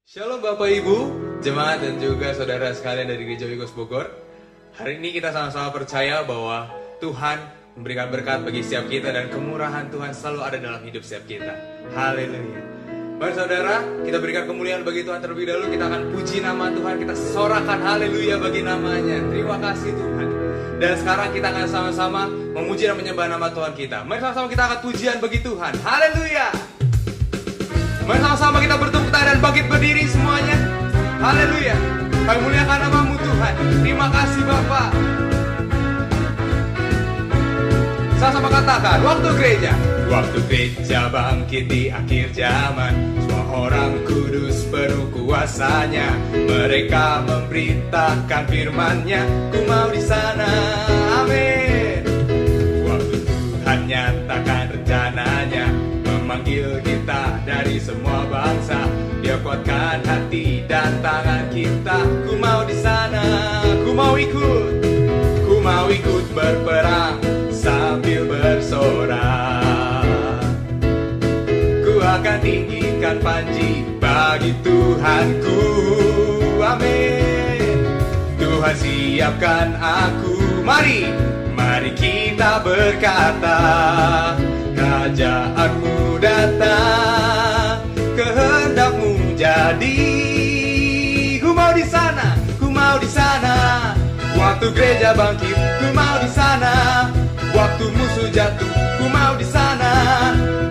Shalom Bapak Ibu, jemaat dan juga saudara sekalian dari Gereja Wigos Bogor. Hari ini kita sama-sama percaya bahwa Tuhan memberikan berkat bagi setiap kita dan kemurahan Tuhan selalu ada dalam hidup setiap kita. Haleluya. Baik saudara, kita berikan kemuliaan bagi Tuhan terlebih dahulu. Kita akan puji nama Tuhan, kita sorakan haleluya bagi namanya. Terima kasih Tuhan. Dan sekarang kita akan sama-sama memuji dan menyembah nama Tuhan kita. Mari sama-sama kita angkat pujian bagi Tuhan. Haleluya. Mari sama-sama kita bertepuk tangan dan bangkit berdiri semuanya. Haleluya. Kami muliakan nama-Mu Tuhan. Terima kasih Bapa. Sama-sama katakan, waktu gereja. Waktu gereja bangkit di akhir zaman. Semua orang kudus penuh kuasanya. Mereka memberitakan firman-Nya. Ku mau di sana. Amin. Waktu Tuhan nyatakan rencananya, memanggil kita dari semua bangsa. Dia kuatkan hati dan tangan kita. Ku mau di sana, ku mau ikut berperang sambil bersorak. Ku akan tinggikan panji bagi Tuhanku. Amin. Tuhan siapkan aku. Mari kita berkata, Kerajaan-Mu datang, kehendak-Mu jadi. Ku mau di sana, waktu gereja bangkit. Ku mau di sana, waktu musuh jatuh. Ku mau di sana,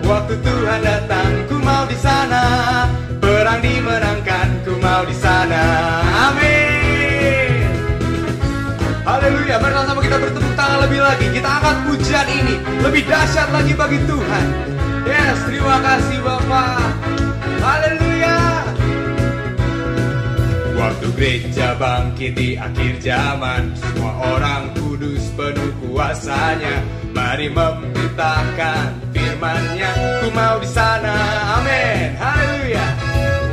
waktu Tuhan datang. Ku mau di sana, perang dimenangkan. Ku mau di sana. Amin. Haleluya. Mari sama-sama kita bertepuk tangan lebih lagi. Kita angkat pujian ini lebih dahsyat lagi bagi Tuhan. Yes, terima kasih Bapak. Haleluya. Waktu gereja bangkit di akhir zaman, semua orang kudus penuh kuasanya. Mari memberitakan firman-Nya. Ku mau di sana. Amin. Haleluya.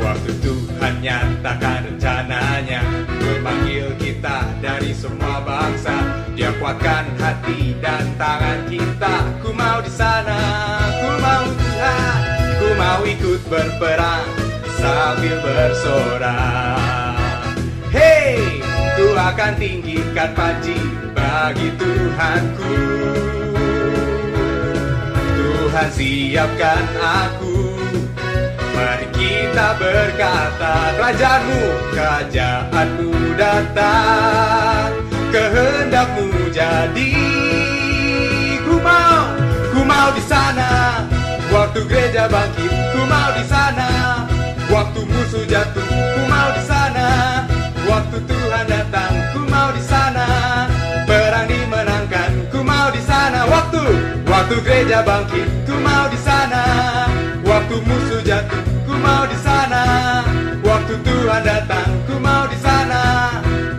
Waktu Tuhan nyatakan rencananya, memanggil kita dari semua bangsa. Dia kuatkan hati dan tangan kita. Ku mau di sana, ku mau Tuhan. Ku mau ikut berperang sambil bersorak. Hey, ku akan tinggikan panji bagi Tuhanku. Tuhan siapkan aku. Mari kita berkata, Kerajaan-Mu datang, kehendak-Mu jadi. Ku mau di sana, waktu gereja bangkit. Ku mau di sana, waktu musuh jatuh. Ku mau di sana, waktu Tuhan datang. Ku mau di sana, perang dimenangkan. Ku mau di sana, waktu gereja bangkit. Ku mau di sana, waktu musuh jatuh. Ku mau di sana, waktu Tuhan datang. Ku mau di sana,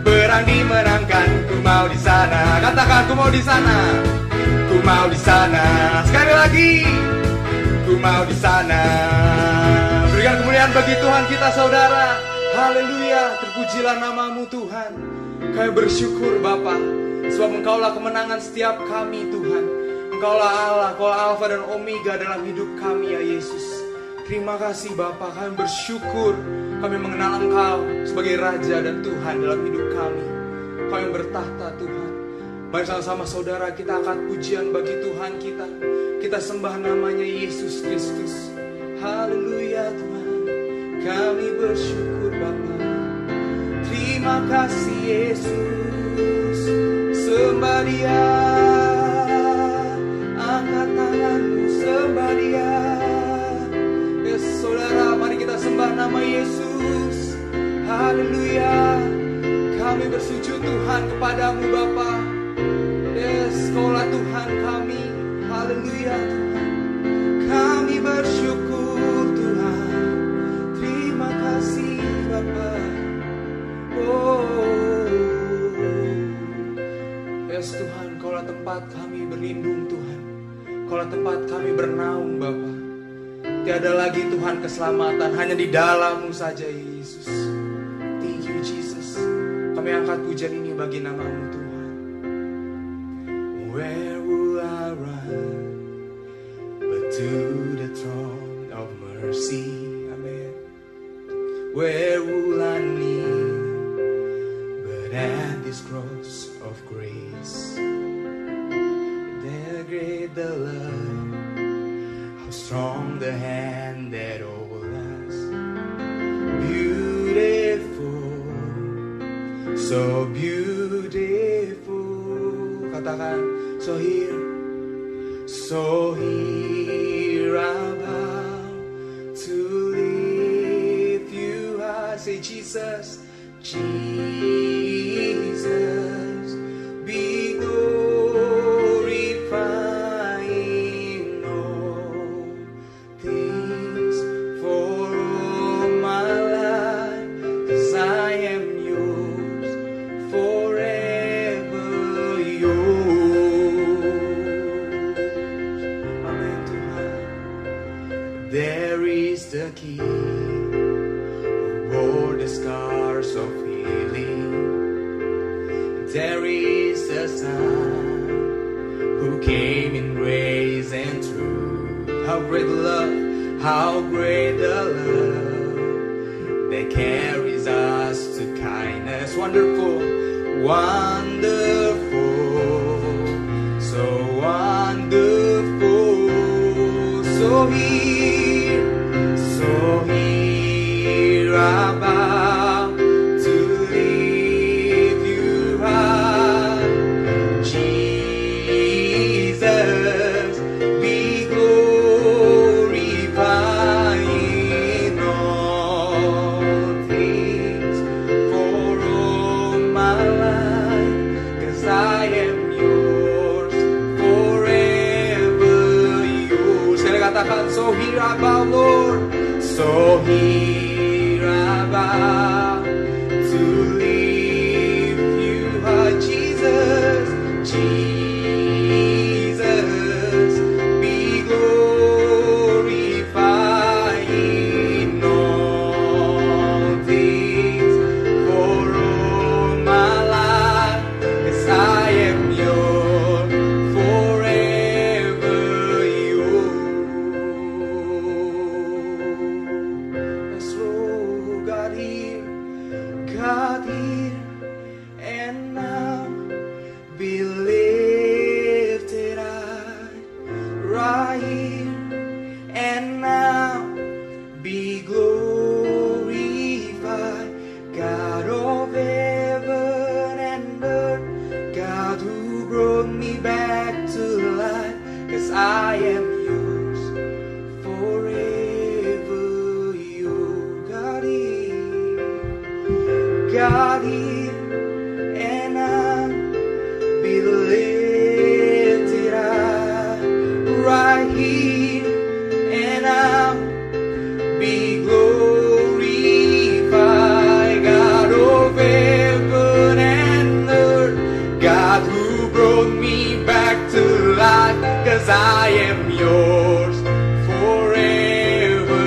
perang dimenangkan. Ku mau di sana. Katakan, ku mau di sana. Ku mau di sana. Sekali lagi, ku mau di sana. Berikan kemuliaan bagi Tuhan kita saudara. Haleluya. Terpujilah nama-Mu Tuhan. Kami bersyukur Bapa, sebab Engkaulah kemenangan setiap kami Tuhan. Engkaulah Allah, Engkaulah Alfa dan Omega dalam hidup kami ya Yesus. Terima kasih Bapa, kami bersyukur. Kami mengenal Engkau sebagai Raja dan Tuhan dalam hidup kami. Kau yang bertahta Tuhan. Mari sama-sama saudara kita angkat pujian bagi Tuhan kita. Kita sembah namanya Yesus Kristus. Haleluya Tuhan. Kami bersyukur Bapa. Terima kasih Yesus. Sembah Dia. Angkat tanganmu, sembah Dia. Yes saudara, mari kita sembah nama Yesus. Haleluya. Kami bersujud Tuhan kepadamu Bapa. Yes, Kaulah Tuhan kami. Haleluya Tuhan. Kami bersyukur Tuhan. Terima kasih Bapa. Oh, yes Tuhan, Kaulah tempat kami berlindung Tuhan. Kaulah tempat kami bernaung Bapa. Tiada lagi Tuhan keselamatan, hanya di dalam-Mu saja Yesus. Thank you Jesus. Kami angkat pujian ini bagi nama-Mu Tuhan. Where will I run but to the throne of mercy? Amen. where will I kneel but at this cross of grace? The great the love, how strong the hand that holds us. Beautiful, so beautiful. Katakan, so here I bow to lift you high. Say Jesus, Jesus, be glorified in all things for all my life, 'cause I am yours, forever yours. Amen, Tuhan. There is the King who bore the scars of healing. There is the Son who came in grace and truth. How great the love, how great the love that carries us to kindness. Wonderful, wonderful, so wonderful. So here I bow to lift you high. Jesus, be glorified in all things for all my life, 'cause I am yours, forever yours. Saya katakan, so here I bow, Lord. So here I bow to lift you high. Jesus, Jesus, be glorified in all things for all my life, 'cause I am yours, forever yours. Yes, Lord, God here, and now be lifted high, right here and now be glorified, God of heaven and earth, God who brought me back to life, 'cause I am yours, forever yours. God here, and I'll be lifted high, right here, and I'll be glorified, God of heaven and earth, God who brought me back to life, 'cause I am yours, forever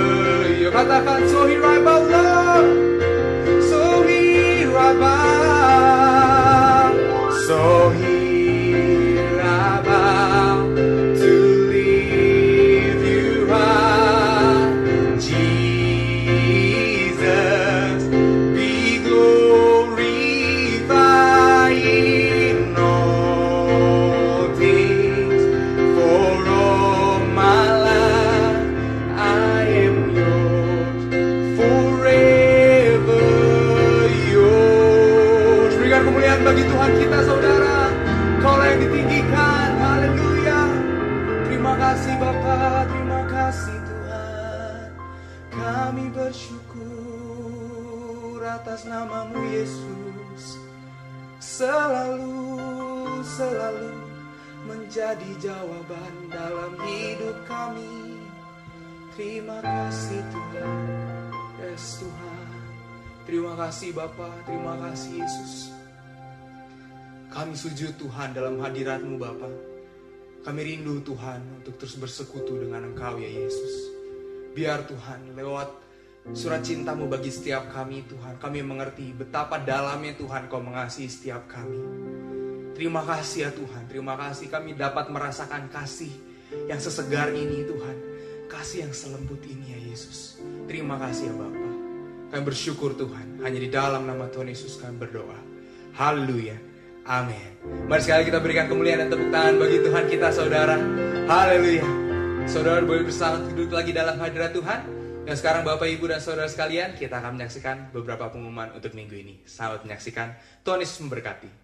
yours. Katakan, so here I bow, Lord. So here I bow, so here I bow to lift you high. Jesus, be glorified in all things for all my life. I am yours, forever yours. Berikan kemuliaan bagi Tuhan kita, saudara. Kaulah yang ditinggikan, haleluya. Terima kasih Bapa, terima kasih Tuhan. Kami bersyukur atas nama-Mu Yesus. Selalu menjadi jawaban dalam hidup kami. Terima kasih Tuhan. Yes Tuhan. Terima kasih Bapa, terima kasih Yesus. Kami sujud Tuhan dalam hadirat-Mu Bapa. Kami rindu Tuhan untuk terus bersekutu dengan Engkau ya Yesus. Biar Tuhan lewat surat cinta-Mu bagi setiap kami Tuhan, kami mengerti betapa dalamnya Tuhan Kau mengasihi setiap kami. Terima kasih ya Tuhan, terima kasih kami dapat merasakan kasih yang sesegar ini Tuhan. Kasih yang selembut ini ya Yesus. Terima kasih ya Bapa. Kami bersyukur Tuhan, hanya di dalam nama Tuhan Yesus kami berdoa. Haleluya, amin. Mari sekali kita berikan kemuliaan dan tepuk tangan bagi Tuhan kita, saudara. Haleluya. Saudara boleh bersama duduk lagi dalam hadirat Tuhan. Dan sekarang Bapak, Ibu, dan saudara sekalian, kita akan menyaksikan beberapa pengumuman untuk minggu ini. Selamat menyaksikan. Tuhan Yesus memberkati.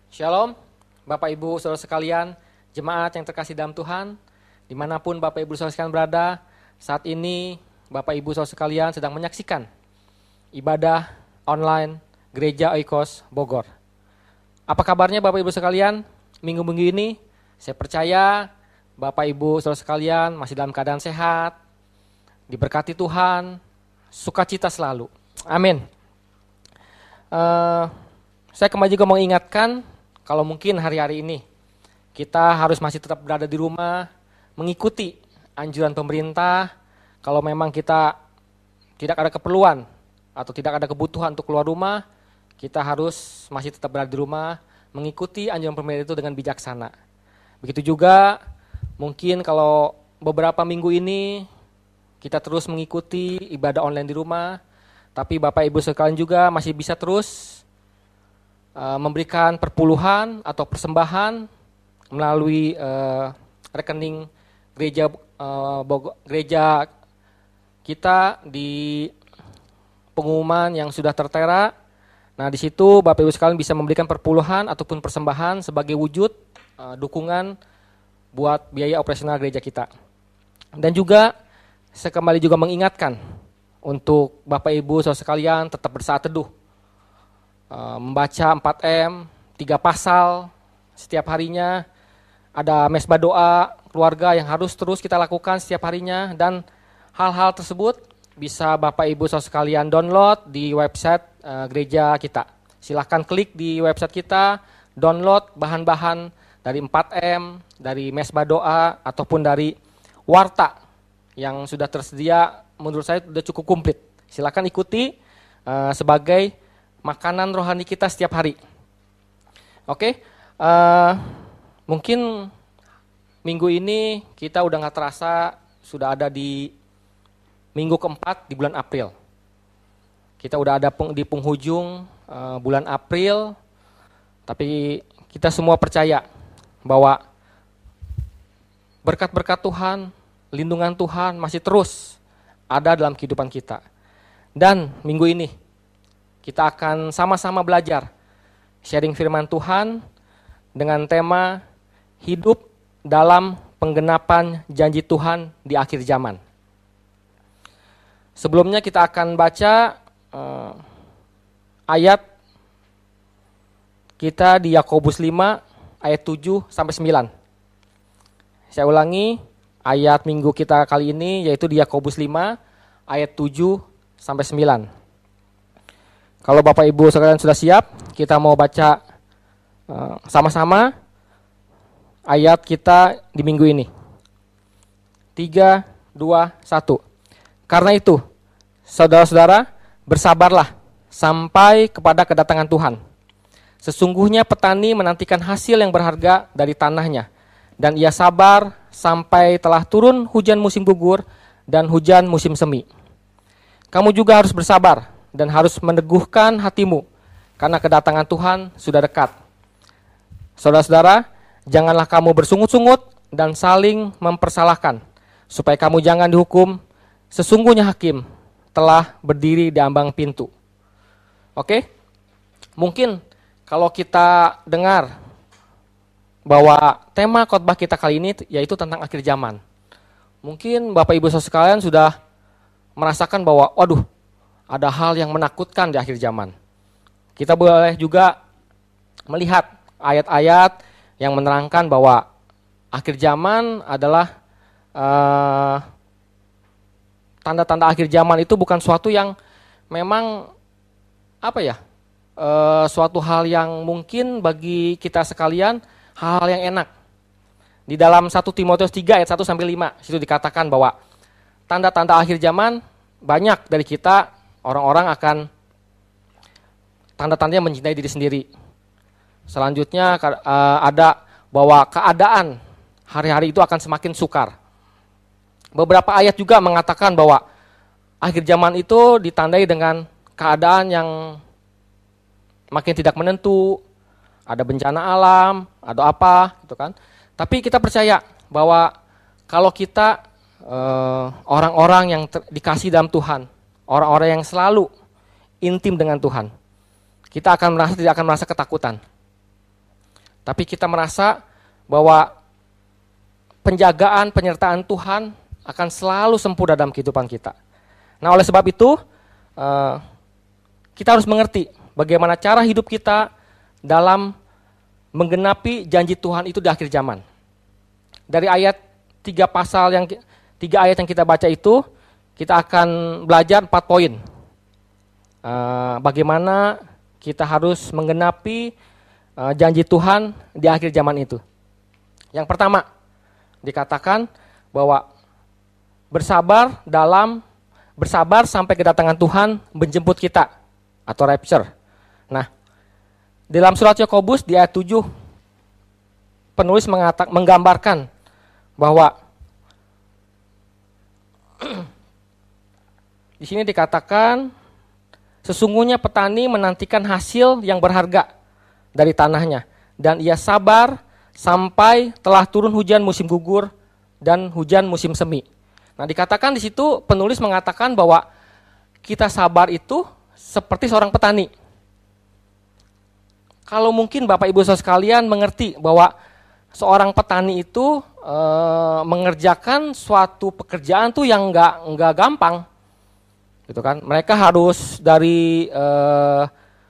Shalom, Bapak Ibu Saudara sekalian, jemaat yang terkasih dalam Tuhan, dimanapun Bapak Ibu Saudara sekalian berada, saat ini Bapak Ibu Saudara sekalian sedang menyaksikan ibadah online Gereja Oikos Bogor. Apa kabarnya Bapak Ibu sekalian? Minggu-minggu ini saya percaya Bapak Ibu Saudara sekalian masih dalam keadaan sehat, diberkati Tuhan, sukacita selalu. Amin. Saya kembali juga mau ingatkan, kalau mungkin hari-hari ini kita harus masih tetap berada di rumah, mengikuti anjuran pemerintah. Kalau memang kita tidak ada keperluan atau tidak ada kebutuhan untuk keluar rumah, kita harus masih tetap berada di rumah, mengikuti anjuran pemerintah itu dengan bijaksana. Begitu juga mungkin kalau beberapa minggu ini kita terus mengikuti ibadah online di rumah, tapi Bapak Ibu sekalian juga masih bisa terus memberikan perpuluhan atau persembahan melalui rekening gereja kita di pengumuman yang sudah tertera. Nah, di situ Bapak Ibu sekalian bisa memberikan perpuluhan ataupun persembahan sebagai wujud dukungan buat biaya operasional gereja kita. Dan juga saya kembali juga mengingatkan untuk Bapak Ibu saudara sekalian tetap bersaat teduh. Membaca 4M, 3 pasal setiap harinya, ada mesbah doa keluarga yang harus terus kita lakukan setiap harinya, dan hal-hal tersebut bisa Bapak Ibu saudara sekalian download di website gereja kita. Silahkan klik di website kita, download bahan-bahan dari 4M, dari mesbah doa, ataupun dari warta yang sudah tersedia, menurut saya sudah cukup komplit. Silahkan ikuti sebagai makanan rohani kita setiap hari. Oke, mungkin minggu ini kita udah gak terasa sudah ada di minggu keempat di bulan April. Kita udah ada di penghujung bulan April, tapi kita semua percaya bahwa berkat-berkat Tuhan, lindungan Tuhan masih terus ada dalam kehidupan kita. Dan minggu ini kita akan sama-sama belajar sharing firman Tuhan dengan tema hidup dalam penggenapan janji Tuhan di akhir zaman. Sebelumnya kita akan baca ayat kita di Yakobus 5 ayat 7 sampai 9. Saya ulangi, ayat minggu kita kali ini yaitu di Yakobus 5 ayat 7 sampai 9. Kalau Bapak Ibu sekalian sudah siap, kita mau baca sama-sama ayat kita di minggu ini. 3, 2, 1. Karena itu, saudara-saudara, bersabarlah sampai kepada kedatangan Tuhan. Sesungguhnya petani menantikan hasil yang berharga dari tanahnya, dan ia sabar sampai telah turun hujan musim gugur dan hujan musim semi. Kamu juga harus bersabar dan harus meneguhkan hatimu, karena kedatangan Tuhan sudah dekat. Saudara-saudara, janganlah kamu bersungut-sungut dan saling mempersalahkan, supaya kamu jangan dihukum. Sesungguhnya hakim telah berdiri di ambang pintu. Oke? Mungkin kalau kita dengar bahwa tema khotbah kita kali ini yaitu tentang akhir zaman. Mungkin Bapak Ibu saudara sekalian sudah merasakan bahwa waduh, ada hal yang menakutkan di akhir zaman. Kita boleh juga melihat ayat-ayat yang menerangkan bahwa akhir zaman adalah tanda-tanda akhir zaman itu bukan suatu yang memang suatu hal yang mungkin bagi kita sekalian hal-hal yang enak. Di dalam 1 Timotius 3 ayat 1 sampai 5 situ dikatakan bahwa tanda-tanda akhir zaman banyak dari kita orang-orang akan tanda-tandanya mencintai diri sendiri. Selanjutnya ada bahwa keadaan hari-hari itu akan semakin sukar. Beberapa ayat juga mengatakan bahwa akhir zaman itu ditandai dengan keadaan yang makin tidak menentu, ada bencana alam, ada apa gitu kan. Tapi kita percaya bahwa kalau kita orang-orang yang dikasih dalam Tuhan, orang-orang yang selalu intim dengan Tuhan, kita tidak akan merasa ketakutan. tapi kita merasa bahwa penjagaan, penyertaan Tuhan akan selalu sempurna dalam kehidupan kita. Nah, oleh sebab itu, kita harus mengerti bagaimana cara hidup kita dalam menggenapi janji Tuhan itu di akhir zaman. Dari ayat 3 ayat yang kita baca itu, kita akan belajar 4 poin. Bagaimana kita harus menggenapi janji Tuhan di akhir zaman itu. Yang pertama, dikatakan bahwa bersabar sampai kedatangan Tuhan menjemput kita atau rapture. Nah, dalam surat Yakobus di ayat 7 penulis menggambarkan bahwa di sini dikatakan sesungguhnya petani menantikan hasil yang berharga dari tanahnya dan ia sabar sampai telah turun hujan musim gugur dan hujan musim semi. Nah, dikatakan di situ penulis mengatakan bahwa kita sabar itu seperti seorang petani. Kalau mungkin Bapak Ibu Saudara sekalian mengerti bahwa seorang petani itu mengerjakan suatu pekerjaan tuh yang nggak gampang, gitu kan? Mereka harus dari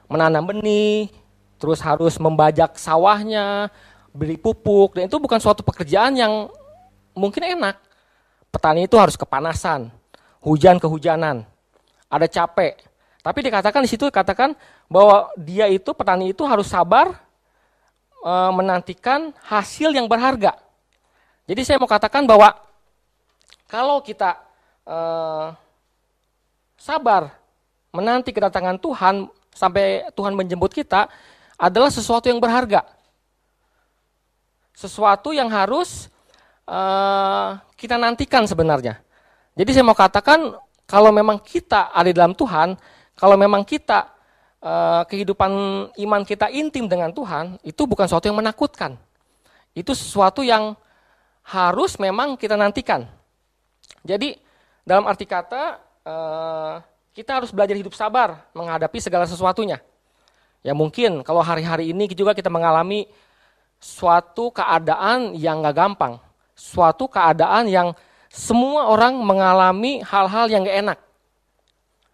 menanam benih, terus harus membajak sawahnya, beli pupuk, dan itu bukan suatu pekerjaan yang mungkin enak. Petani itu harus kepanasan, hujan kehujanan, ada capek. Tapi dikatakan di situ dikatakan bahwa dia itu petani itu harus sabar menantikan hasil yang berharga. Jadi saya mau katakan bahwa kalau kita sabar menanti kedatangan Tuhan sampai Tuhan menjemput kita adalah sesuatu yang berharga. Sesuatu yang harus kita nantikan sebenarnya. Jadi saya mau katakan kalau memang kita ada di dalam Tuhan, kalau memang kita kehidupan iman kita intim dengan Tuhan, itu bukan sesuatu yang menakutkan. Itu sesuatu yang harus memang kita nantikan. Jadi dalam arti kata kita harus belajar hidup sabar menghadapi segala sesuatunya. Ya mungkin kalau hari-hari ini juga kita mengalami suatu keadaan yang gak gampang. Suatu keadaan yang semua orang mengalami hal-hal yang gak enak.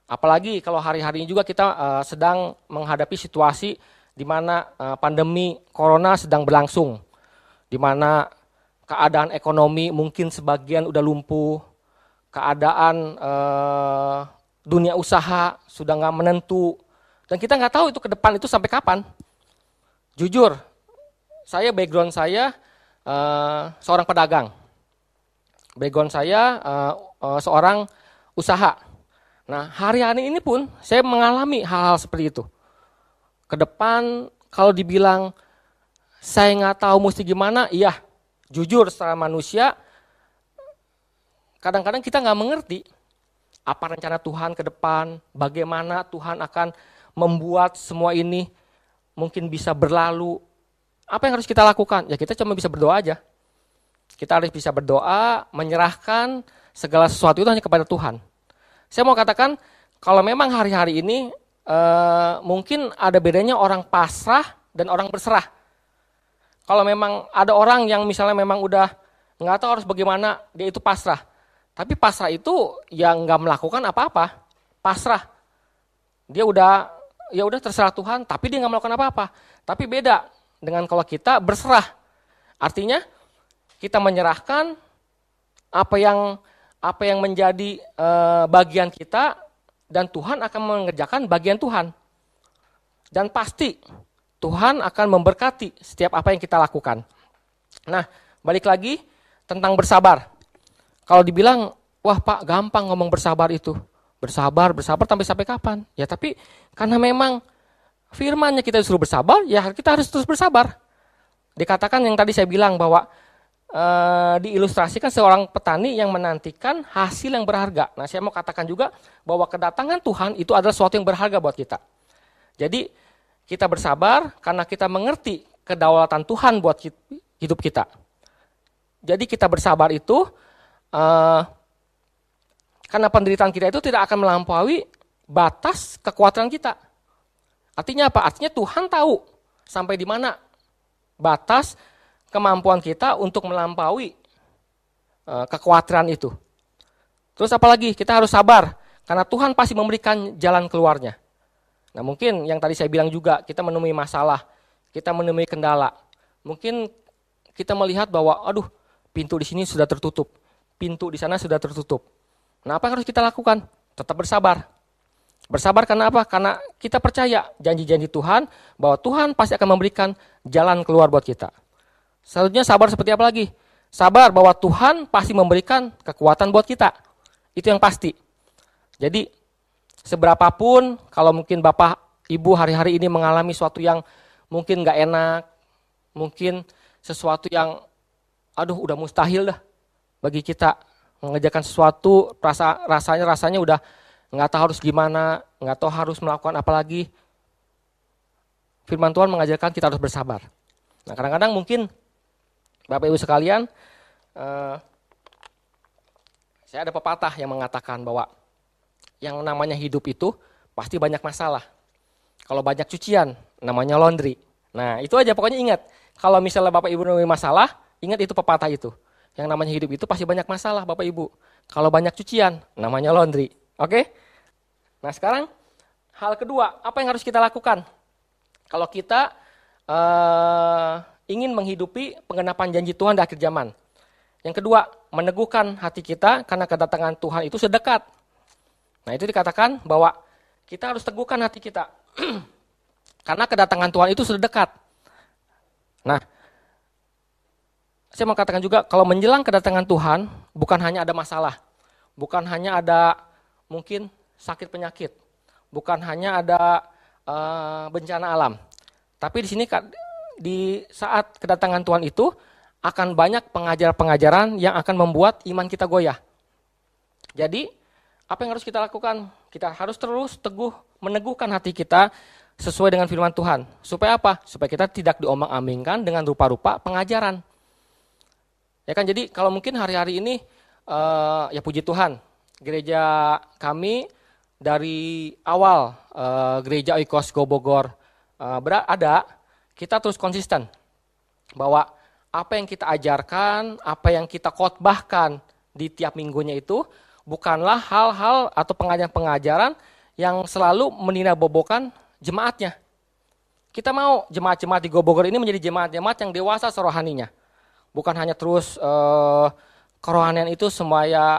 Apalagi kalau hari-hari ini juga kita sedang menghadapi situasi di mana pandemi corona sedang berlangsung. Di mana keadaan ekonomi mungkin sebagian udah lumpuh. Keadaan dunia usaha sudah gak menentu. Dan kita gak tahu itu ke depan itu sampai kapan. Jujur, background saya seorang pedagang. Background saya seorang usaha. Nah, hari-hari ini pun saya mengalami hal-hal seperti itu. Ke depan kalau dibilang saya nggak tahu mesti gimana, iya, jujur secara manusia, kadang-kadang kita nggak mengerti apa rencana Tuhan ke depan, bagaimana Tuhan akan membuat semua ini mungkin bisa berlalu. Apa yang harus kita lakukan? Ya kita cuma bisa berdoa aja. Kita harus bisa berdoa, menyerahkan segala sesuatu itu hanya kepada Tuhan. Saya mau katakan, kalau memang hari-hari ini mungkin ada bedanya orang pasrah dan orang berserah. Kalau memang ada orang yang misalnya memang udah nggak tahu harus bagaimana, dia itu pasrah. Tapi pasrah itu yang nggak melakukan apa-apa, pasrah. Dia ya udah terserah Tuhan, tapi dia nggak melakukan apa-apa. Tapi beda dengan kalau kita berserah, artinya kita menyerahkan apa yang menjadi bagian kita dan Tuhan akan mengerjakan bagian Tuhan. Dan pasti Tuhan akan memberkati setiap apa yang kita lakukan. Nah, balik lagi tentang bersabar. Kalau dibilang, wah Pak gampang ngomong bersabar itu. Bersabar sampai kapan? Ya tapi karena memang firman-Nya kita disuruh bersabar, ya kita harus terus bersabar. Dikatakan yang tadi saya bilang bahwa diilustrasikan seorang petani yang menantikan hasil yang berharga. Nah, saya mau katakan juga bahwa kedatangan Tuhan itu adalah sesuatu yang berharga buat kita. Jadi kita bersabar karena kita mengerti kedaulatan Tuhan buat hidup kita. Jadi kita bersabar itu karena penderitaan kita itu tidak akan melampaui batas kekuatan kita. Artinya apa? Artinya Tuhan tahu sampai di mana batas kemampuan kita untuk melampaui kekhawatiran itu. Terus apalagi kita harus sabar karena Tuhan pasti memberikan jalan keluarnya. Nah mungkin yang tadi saya bilang juga kita menemui masalah, kita menemui kendala. Mungkin kita melihat bahwa aduh pintu di sini sudah tertutup, pintu di sana sudah tertutup. Nah apa yang harus kita lakukan? Tetap bersabar. Bersabar karena apa? Karena kita percaya janji-janji Tuhan bahwa Tuhan pasti akan memberikan jalan keluar buat kita. Selanjutnya sabar seperti apa lagi? Sabar bahwa Tuhan pasti memberikan kekuatan buat kita. Itu yang pasti. Jadi seberapapun kalau mungkin Bapak Ibu hari-hari ini mengalami sesuatu yang mungkin gak enak, mungkin sesuatu yang aduh udah mustahil dah bagi kita mengerjakan sesuatu, rasanya udah nggak tahu harus gimana, nggak tahu harus melakukan apa lagi. Firman Tuhan mengajarkan kita harus bersabar. Nah kadang-kadang mungkin Bapak Ibu sekalian, saya ada pepatah yang mengatakan bahwa yang namanya hidup itu pasti banyak masalah. Kalau banyak cucian, namanya laundry. Nah itu aja pokoknya ingat. Kalau misalnya Bapak Ibu menemui masalah, ingat itu pepatah itu. Yang namanya hidup itu pasti banyak masalah Bapak Ibu. Kalau banyak cucian, namanya laundry. Oke? Nah sekarang hal kedua, apa yang harus kita lakukan? Kalau kita ingin menghidupi penggenapan janji Tuhan di akhir zaman. Yang kedua, meneguhkan hati kita karena kedatangan Tuhan itu sedekat. Nah itu dikatakan bahwa kita harus teguhkan hati kita. Karena kedatangan Tuhan itu sedekat. Nah, saya mau katakan juga kalau menjelang kedatangan Tuhan, bukan hanya ada masalah. Bukan hanya ada mungkin sakit penyakit. Bukan hanya ada bencana alam. Tapi di sini di saat kedatangan Tuhan itu akan banyak pengajaran-pengajaran yang akan membuat iman kita goyah. Jadi, apa yang harus kita lakukan? Kita harus terus teguh meneguhkan hati kita sesuai dengan firman Tuhan. Supaya apa? Supaya kita tidak diombang-ambingkan dengan rupa-rupa pengajaran. Ya kan, jadi kalau mungkin hari-hari ini ya puji Tuhan, gereja kami dari awal gereja Oikos Go Bogor ada, kita terus konsisten bahwa apa yang kita ajarkan, apa yang kita khotbahkan di tiap minggunya itu bukanlah hal-hal atau pengajaran-pengajaran yang selalu meninabobokan jemaatnya. Kita mau jemaat-jemaat di Go Bogor ini menjadi jemaat-jemaat yang dewasa serohaninya. Bukan hanya terus kerohanian itu semuanya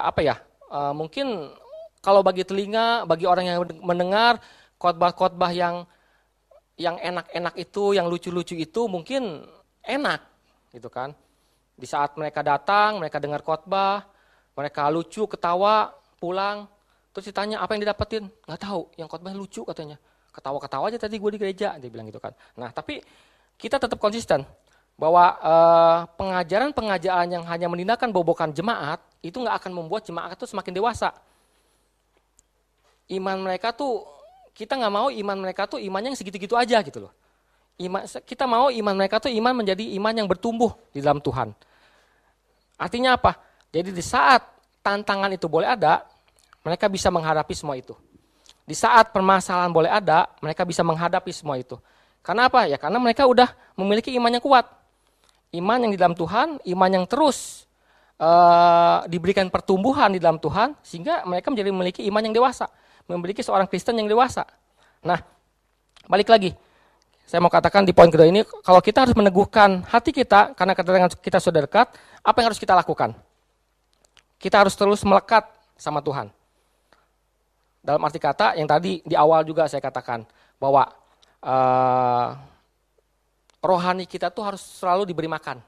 mungkin kalau bagi telinga, bagi orang yang mendengar khotbah-khotbah yang enak-enak itu, yang lucu-lucu itu mungkin enak gitu kan. Di saat mereka datang, mereka dengar khotbah, mereka lucu, ketawa, pulang, terus ditanya apa yang didapetin? Nggak tahu, yang khotbahnya lucu katanya. Ketawa-ketawa aja tadi gue di gereja, dia bilang gitu kan. Nah tapi kita tetap konsisten bahwa pengajaran-pengajaran yang hanya menindakkan bobokan jemaat itu nggak akan membuat jemaat itu semakin dewasa. Iman mereka tuh, kita nggak mau iman mereka tuh imannya yang segitu-gitu aja gitu loh. Kita mau iman mereka tuh iman menjadi iman yang bertumbuh di dalam Tuhan. Artinya apa? Jadi di saat tantangan itu boleh ada, mereka bisa menghadapi semua itu. Di saat permasalahan boleh ada, mereka bisa menghadapi semua itu. Karena apa? Ya karena mereka udah memiliki iman yang kuat. Iman yang di dalam Tuhan, iman yang terus diberikan pertumbuhan di dalam Tuhan, sehingga mereka menjadi memiliki iman yang dewasa. Memiliki seorang Kristen yang dewasa. Nah, balik lagi. Saya mau katakan di poin kedua ini, kalau kita harus meneguhkan hati kita, karena kedatangan kita sudah dekat, apa yang harus kita lakukan? Kita harus terus melekat sama Tuhan. Dalam arti kata, yang tadi di awal juga saya katakan, bahwa rohani kita tuh harus selalu diberi makan.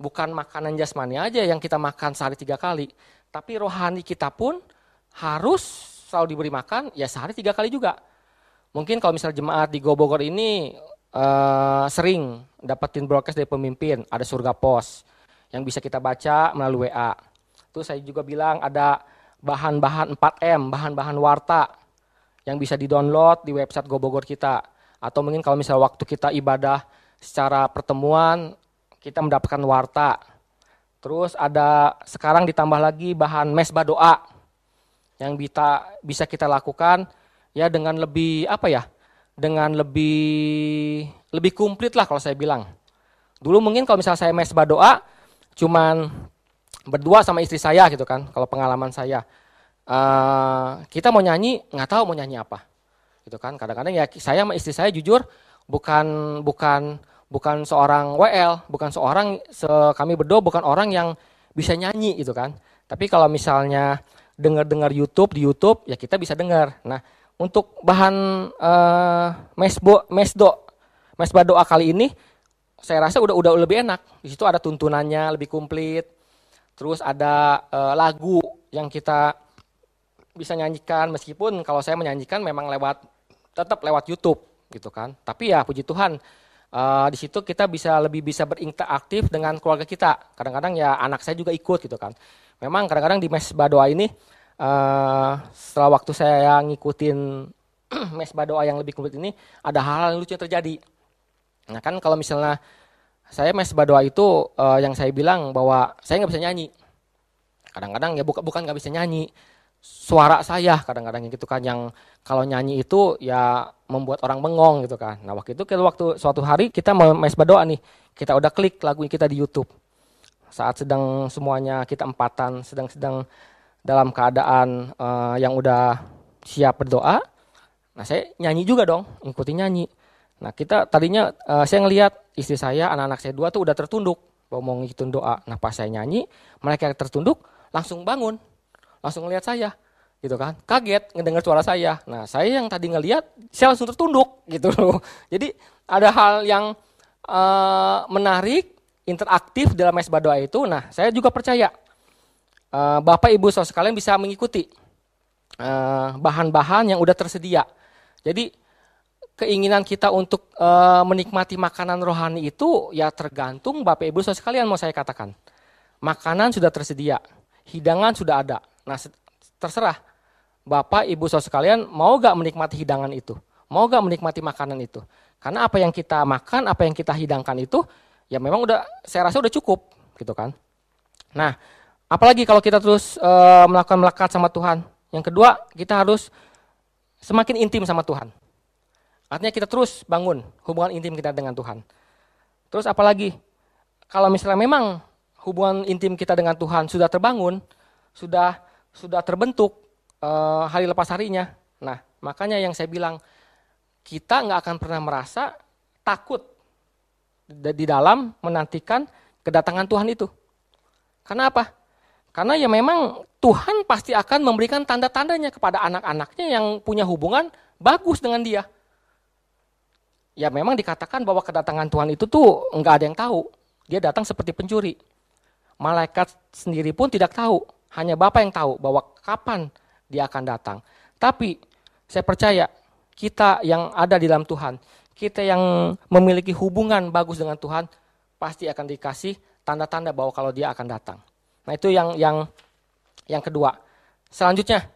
Bukan makanan jasmani aja yang kita makan sehari 3 kali, tapi rohani kita pun harus selalu diberi makan, ya sehari 3 kali juga. Mungkin kalau misalnya jemaat di Go Bogor ini sering dapetin broadcast dari pemimpin, ada surga pos yang bisa kita baca melalui WA. Terus saya juga bilang ada bahan-bahan 4M, bahan-bahan warta yang bisa di-download di website Go Bogor kita. Atau mungkin kalau misalnya waktu kita ibadah secara pertemuan, kita mendapatkan warta. Terus ada sekarang ditambah lagi bahan mesbah doa yang bisa kita lakukan ya dengan lebih dengan lebih komplit lah kalau saya bilang. Dulu mungkin kalau misalnya saya mesbah doa, cuman berdua sama istri saya gitu kan, kalau pengalaman saya. Kita mau nyanyi, nggak tahu mau nyanyi apa. Gitu kan, kadang-kadang ya saya sama istri saya jujur, bukan seorang WL, bukan kami berdua bukan orang yang bisa nyanyi gitu kan. Tapi kalau misalnya dengar di YouTube, ya kita bisa dengar. Nah, untuk bahan mesbah doa kali ini, saya rasa udah lebih enak. Di situ ada tuntunannya lebih komplit. Terus ada lagu yang kita bisa nyanyikan, meskipun kalau saya menyanyikan memang tetap lewat YouTube gitu kan. Tapi ya puji Tuhan, di situ kita lebih bisa berinteraktif dengan keluarga kita. Kadang-kadang ya anak saya juga ikut gitu kan. Memang kadang-kadang di mesbah doa ini, setelah waktu saya ngikutin mesbah doa yang lebih komplit ini, ada hal-hal yang lucu yang terjadi. Nah kan kalau misalnya saya mesbah doa itu, yang saya bilang bahwa saya nggak bisa nyanyi. Kadang-kadang ya bukan nggak bisa nyanyi, suara saya kadang-kadang gitu kan, yang kalau nyanyi itu ya membuat orang bengong gitu kan. Nah waktu suatu hari kita mau mesbah doa nih, kita udah klik lagu kita di YouTube. Saat sedang semuanya kita empatan, sedang dalam keadaan yang udah siap berdoa, nah saya nyanyi juga dong, ikutin nyanyi. Nah kita tadinya saya ngelihat istri saya, anak-anak saya dua tuh udah tertunduk mau ngikutin doa. Nah pas saya nyanyi, mereka tertunduk langsung bangun, langsung ngelihat saya gitu kan, kaget ngedengar suara saya. Nah saya yang tadi ngelihat, saya langsung tertunduk gitu loh. Jadi ada hal yang menarik, interaktif dalam mesbah doa itu. Nah saya juga percaya Bapak Ibu saudara sekalian bisa mengikuti bahan-bahan yang udah tersedia. Jadi keinginan kita untuk menikmati makanan rohani itu ya tergantung Bapak Ibu saudara sekalian. Mau saya katakan, makanan sudah tersedia, hidangan sudah ada. Nah terserah Bapak Ibu saudara sekalian mau gak menikmati hidangan itu, mau gak menikmati makanan itu. Karena apa yang kita makan, apa yang kita hidangkan itu ya memang saya rasa udah cukup gitu kan. Nah apalagi kalau kita terus melakukan melekat sama Tuhan. Yang kedua, kita harus semakin intim sama Tuhan. Artinya kita terus bangun hubungan intim kita dengan Tuhan. Terus apalagi kalau misalnya memang hubungan intim kita dengan Tuhan sudah terbangun, sudah terbentuk hari lepas harinya. Nah makanya yang saya bilang, kita nggak akan pernah merasa takut di dalam menantikan kedatangan Tuhan itu. Karena apa? Karena ya memang Tuhan pasti akan memberikan tanda-tandanya kepada anak-anaknya yang punya hubungan bagus dengan Dia. Ya memang dikatakan bahwa kedatangan Tuhan itu tuh nggak ada yang tahu. Dia datang seperti pencuri. Malaikat sendiri pun tidak tahu. Hanya Bapa yang tahu bahwa kapan Dia akan datang. Tapi saya percaya kita yang ada di dalam Tuhan, kita yang memiliki hubungan bagus dengan Tuhan, pasti akan dikasih tanda-tanda bahwa kalau Dia akan datang. Nah itu yang kedua. Selanjutnya,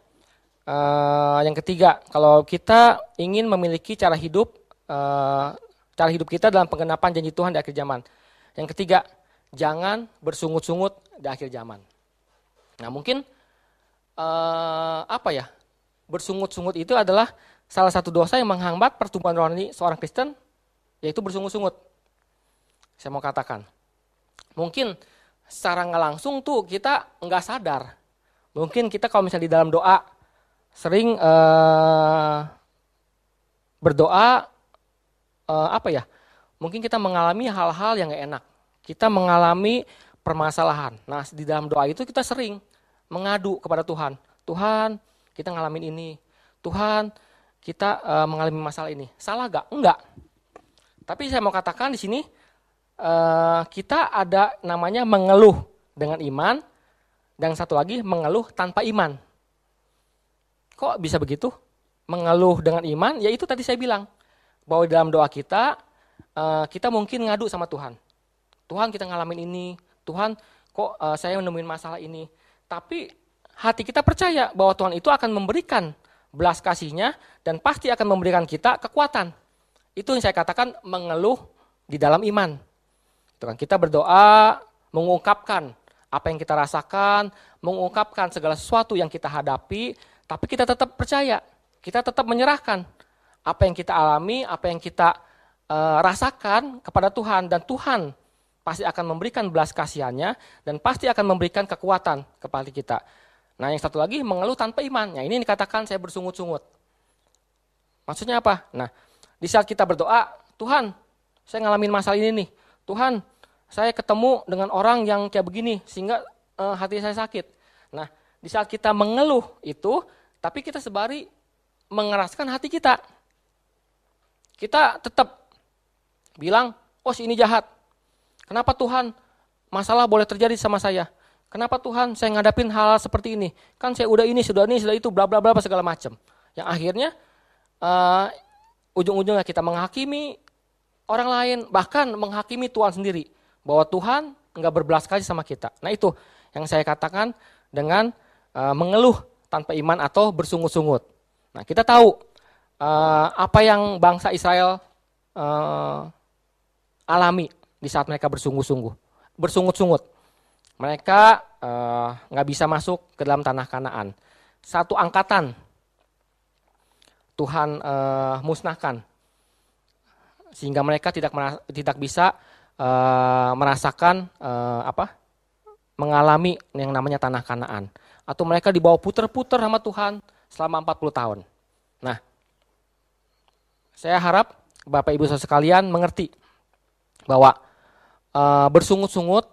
yang ketiga, kalau kita ingin memiliki cara hidup kita dalam penggenapan janji Tuhan di akhir zaman. Yang ketiga, jangan bersungut-sungut di akhir zaman. Nah mungkin bersungut-sungut itu adalah salah satu dosa yang menghambat pertumbuhan rohani seorang Kristen, yaitu bersungut-sungut. Saya mau katakan, mungkin secara nggak langsung tuh kita nggak sadar. Mungkin kita kalau misalnya di dalam doa sering berdoa mungkin kita mengalami hal-hal yang nggak enak. Kita mengalami permasalahan. Nah di dalam doa itu kita sering mengadu kepada Tuhan. Tuhan, kita ngalamin ini. Tuhan, kita mengalami masalah ini. Salah gak? Enggak. Tapi saya mau katakan di sini, kita ada namanya mengeluh dengan iman, dan satu lagi mengeluh tanpa iman. Kok bisa begitu? Mengeluh dengan iman, ya itu tadi saya bilang, bahwa dalam doa kita mungkin ngadu sama Tuhan. Tuhan, kita ngalamin ini. Tuhan, kok saya nemuin masalah ini. Tapi hati kita percaya bahwa Tuhan itu akan memberikan belas kasih-Nya dan pasti akan memberikan kita kekuatan. Itu yang saya katakan mengeluh di dalam iman. Itu kan kita berdoa, mengungkapkan apa yang kita rasakan, mengungkapkan segala sesuatu yang kita hadapi, tapi kita tetap percaya, kita tetap menyerahkan apa yang kita alami, apa yang kita rasakan kepada Tuhan, dan Tuhan pasti akan memberikan belas kasihannya, dan pasti akan memberikan kekuatan kepada kita. Nah yang satu lagi, mengeluh tanpa iman. Nah ini dikatakan saya bersungut-sungut. Maksudnya apa? Nah di saat kita berdoa, Tuhan saya ngalamin masalah ini nih. Tuhan saya ketemu dengan orang yang kayak begini sehingga hati saya sakit. Nah di saat kita mengeluh itu, tapi kita sebari mengeraskan hati kita. Kita tetap bilang, oh si ini jahat. Kenapa Tuhan masalah boleh terjadi sama saya? Kenapa Tuhan saya ngadapin hal seperti ini? Kan saya udah ini, sudah itu, bla bla bla segala macam. Yang akhirnya ujung-ujungnya kita menghakimi orang lain, bahkan menghakimi Tuhan sendiri. Bahwa Tuhan enggak berbelas kasih sama kita. Nah itu yang saya katakan dengan mengeluh tanpa iman atau bersungut-sungut. Nah kita tahu apa yang bangsa Israel alami di saat mereka bersungut-sungut. Mereka nggak bisa masuk ke dalam tanah Kanaan. Satu angkatan Tuhan musnahkan, sehingga mereka tidak bisa merasakan mengalami yang namanya tanah Kanaan. Atau mereka dibawa puter-puter sama Tuhan selama 40 tahun. Nah, saya harap Bapak Ibu Saudara sekalian mengerti bahwa bersungut-sungut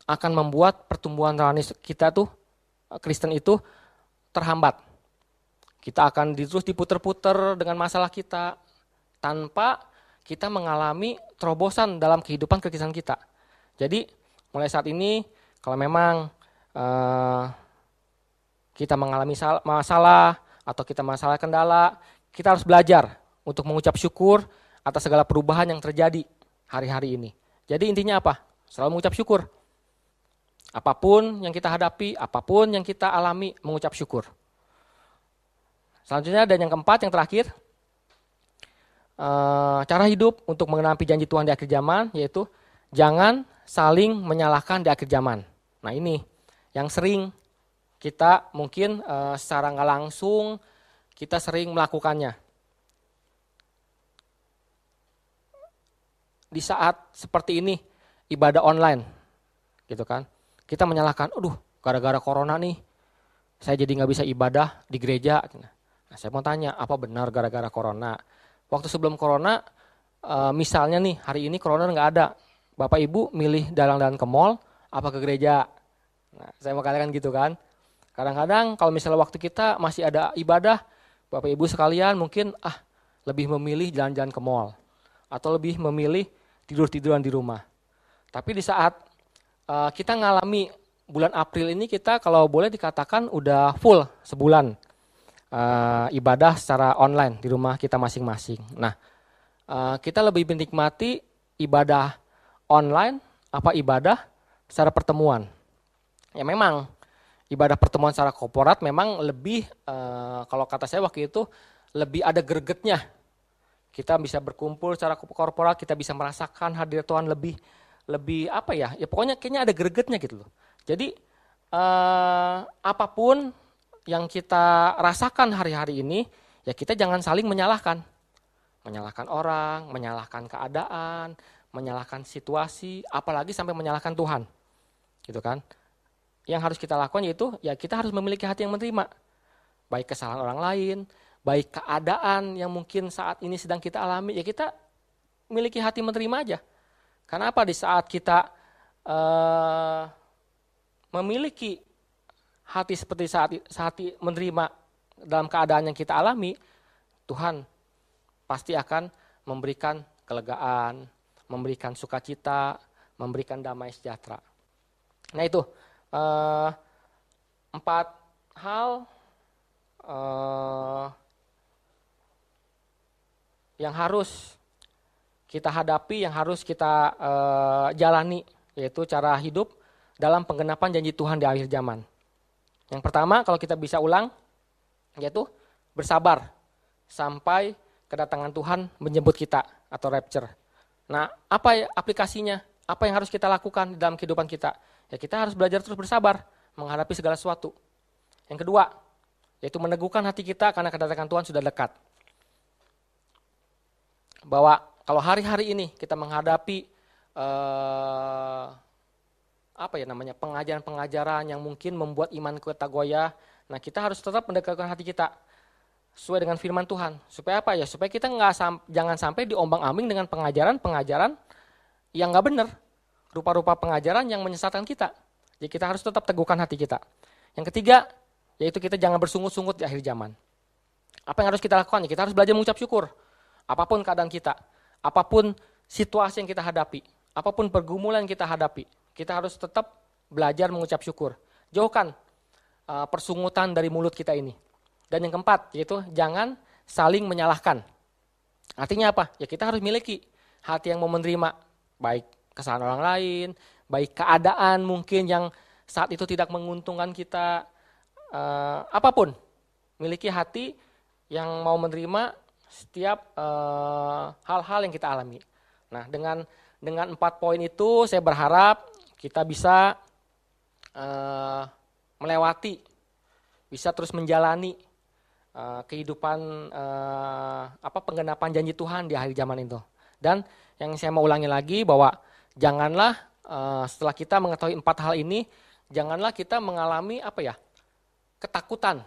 akan membuat pertumbuhan rohani kita tuh, Kristen itu terhambat. Kita akan terus diputer-puter dengan masalah kita tanpa kita mengalami terobosan dalam kehidupan kekristenan kita. Jadi mulai saat ini kalau memang kita mengalami masalah atau kita masalah kendala, kita harus belajar untuk mengucap syukur atas segala perubahan yang terjadi hari-hari ini. Jadi intinya apa? Selalu mengucap syukur. Apapun yang kita hadapi, apapun yang kita alami, mengucap syukur. Selanjutnya dan yang keempat, yang terakhir, cara hidup untuk mengenapi janji Tuhan di akhir zaman, yaitu jangan saling menyalahkan di akhir zaman. Nah ini yang sering kita mungkin secara nggak langsung kita sering melakukannya. Di saat seperti ini, ibadah online, gitu kan. Kita menyalahkan, aduh gara-gara corona nih, saya jadi nggak bisa ibadah di gereja. Nah, saya mau tanya, apa benar gara-gara corona? Waktu sebelum corona, misalnya nih, hari ini corona nggak ada. Bapak Ibu milih dalang-dalang ke mall, apa ke gereja? Nah, saya mau katakan gitu kan. Kadang-kadang kalau misalnya waktu kita masih ada ibadah, Bapak Ibu sekalian mungkin lebih memilih jalan-jalan ke mall. Atau lebih memilih tidur-tiduran di rumah. Tapi di saat kita ngalami bulan April ini, kita kalau boleh dikatakan udah full sebulan ibadah secara online di rumah kita masing-masing. Nah, kita lebih menikmati ibadah online apa ibadah secara pertemuan. Ya memang ibadah pertemuan secara korporat memang lebih, kalau kata saya waktu itu, lebih ada gregetnya. Kita bisa berkumpul secara korporat, kita bisa merasakan hadir Tuhan lebih apa ya? Ya pokoknya kayaknya ada gregetnya gitu loh. Jadi apapun yang kita rasakan hari-hari ini, ya kita jangan saling menyalahkan. Menyalahkan orang, menyalahkan keadaan, menyalahkan situasi, apalagi sampai menyalahkan Tuhan. Gitu kan? Yang harus kita lakukan yaitu ya kita harus memiliki hati yang menerima. Baik kesalahan orang lain, baik keadaan yang mungkin saat ini sedang kita alami, ya kita miliki hati menerima aja. Karena apa? Di saat kita memiliki hati seperti saat menerima dalam keadaan yang kita alami, Tuhan pasti akan memberikan kelegaan, memberikan sukacita, memberikan damai sejahtera. Nah itu 4 hal yang harus kita hadapi, yang harus kita jalani, yaitu cara hidup dalam penggenapan janji Tuhan di akhir zaman. Yang pertama, kalau kita bisa ulang, yaitu bersabar sampai kedatangan Tuhan menjemput kita atau rapture. Nah, apa aplikasinya? Apa yang harus kita lakukan di dalam kehidupan kita? Ya kita harus belajar terus bersabar menghadapi segala sesuatu. Yang kedua, yaitu meneguhkan hati kita karena kedatangan Tuhan sudah dekat. Bahwa kalau hari-hari ini kita menghadapi pengajaran-pengajaran yang mungkin membuat iman kita goyah. Nah, kita harus tetap mendekatkan hati kita sesuai dengan firman Tuhan. Supaya apa ya? Supaya kita jangan sampai diombang-ambing dengan pengajaran-pengajaran yang nggak benar, rupa-rupa pengajaran yang menyesatkan kita. Jadi kita harus tetap teguhkan hati kita. Yang ketiga, yaitu kita jangan bersungut-sungut di akhir zaman. Apa yang harus kita lakukan? Kita harus belajar mengucap syukur. Apapun keadaan kita, apapun situasi yang kita hadapi, apapun pergumulan yang kita hadapi, kita harus tetap belajar mengucap syukur. Jauhkan persungutan dari mulut kita ini. Dan yang keempat, yaitu jangan saling menyalahkan. Artinya apa? Ya kita harus miliki hati yang mau menerima, baik kesalahan orang lain, baik keadaan mungkin yang saat itu tidak menguntungkan kita, apapun. Miliki hati yang mau menerima setiap hal-hal yang kita alami. Nah, dengan 4 poin itu saya berharap kita bisa melewati, bisa terus menjalani kehidupan penggenapan janji Tuhan di akhir zaman itu. Dan yang saya mau ulangi lagi bahwa janganlah setelah kita mengetahui 4 hal ini, janganlah kita mengalami ketakutan,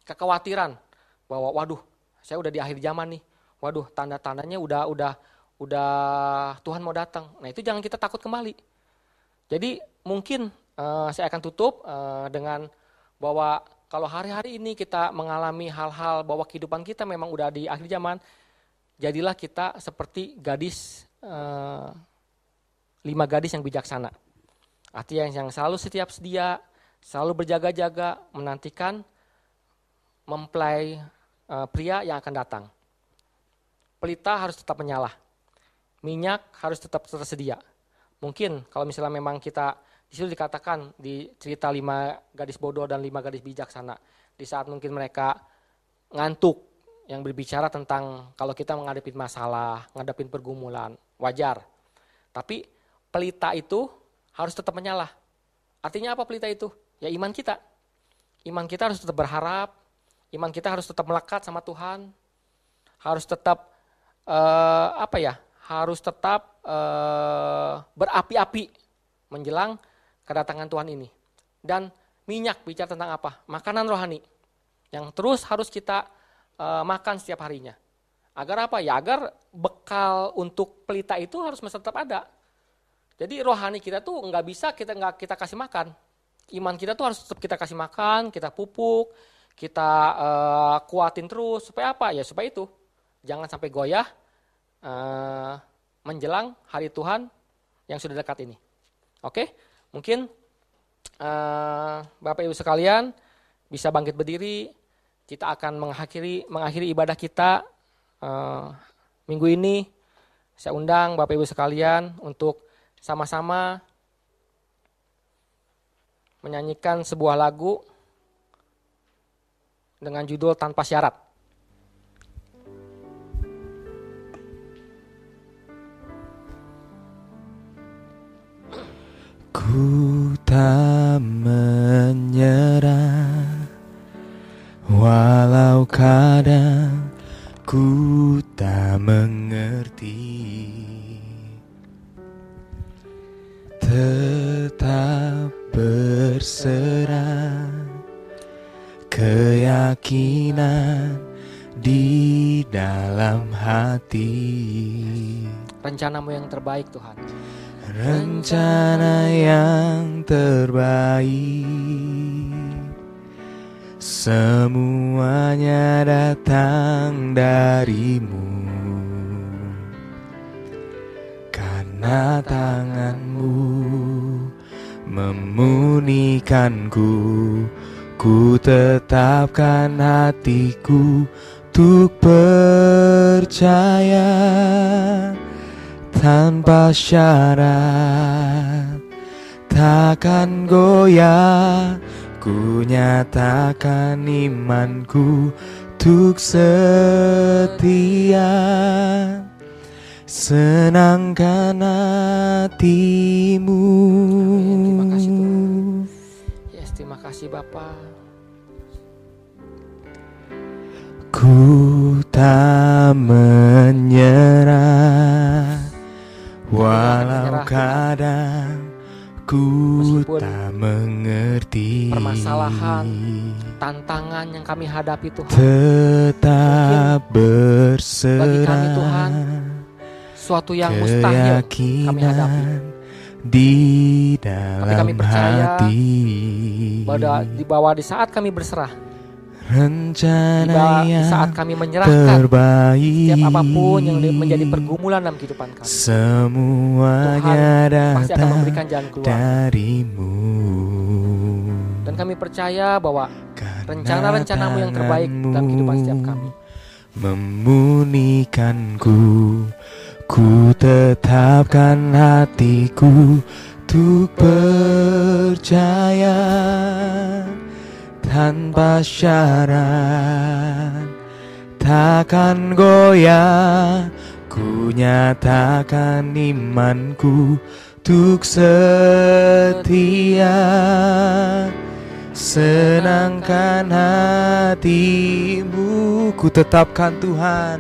kekhawatiran bahwa waduh, saya udah di akhir zaman nih. Waduh, tanda-tandanya udah Tuhan mau datang. Nah, itu jangan kita takut kembali. Jadi mungkin saya akan tutup dengan bahwa kalau hari-hari ini kita mengalami hal-hal bahwa kehidupan kita memang udah di akhir zaman, jadilah kita seperti gadis 5 gadis yang bijaksana. Artinya yang selalu setiap sedia, selalu berjaga-jaga, menantikan mempelai pria yang akan datang. Pelita harus tetap menyala, minyak harus tetap tersedia. Mungkin kalau misalnya memang kita di situ dikatakan di cerita 5 gadis bodoh dan 5 gadis bijaksana, di saat mungkin mereka ngantuk, yang berbicara tentang kalau kita menghadapi masalah, menghadapi pergumulan, wajar. Tapi pelita itu harus tetap menyala. Artinya apa pelita itu? Ya iman kita. Iman kita harus tetap berharap, iman kita harus tetap melekat sama Tuhan, harus tetap harus tetap berapi-api menjelang kedatangan Tuhan ini. Dan minyak bicara tentang apa? Makanan rohani yang terus harus kita makan setiap harinya. Agar apa ya? Agar bekal untuk pelita itu harus tetap ada. Jadi rohani kita tuh nggak bisa kita kasih makan. Iman kita tuh harus tetap kita kasih makan, kita pupuk, kita kuatin terus. Supaya apa? Ya supaya itu jangan sampai goyah menjelang hari Tuhan yang sudah dekat ini. Oke? Mungkin Bapak Ibu sekalian bisa bangkit berdiri. Kita akan mengakhiri ibadah kita minggu ini. Saya undang Bapak Ibu sekalian untuk sama-sama menyanyikan sebuah lagu dengan judul Tanpa Syarat. Ku tak menyerah, walau kadang ku tak mengerti, tetap berserah, keyakinan di dalam hati. Rencanamu yang terbaik Tuhan. Rencana yang terbaik, semuanya datang darimu, karena tanganmu memunikanku. Ku tetapkan hatiku untuk percaya tanpa syarat, takkan goyah. Ku nyatakan imanku untuk setia, senangkan hatimu. Terima kasih Tuhan. Yes, terima kasih Bapa. Ku tak menyerah, Walau kadang ku tak mengerti permasalahan, tantangan yang kami hadapi Tuhan, tetap berserah bagi kami Tuhan suatu yang mustahil kami hadapi. Di Tapi dalam kami percaya hati bahwa di saat kami berserah, rencana di saat yang kami menyerahkan terbaik, setiap apapun yang menjadi pergumulan dalam kehidupan kami, semuanya Tuhan pasti akan datang memberikan jalan keluar. darimu. Dan kami percaya bahwa Karena rencana-rencanamu yang terbaik dalam kehidupan setiap kami. Memunikanku, ku tetapkan hatiku untuk percaya tanpa syarat, takkan goyah. Ku nyatakan imanku untuk setia, senangkan hatimu. Ku tetapkan Tuhan,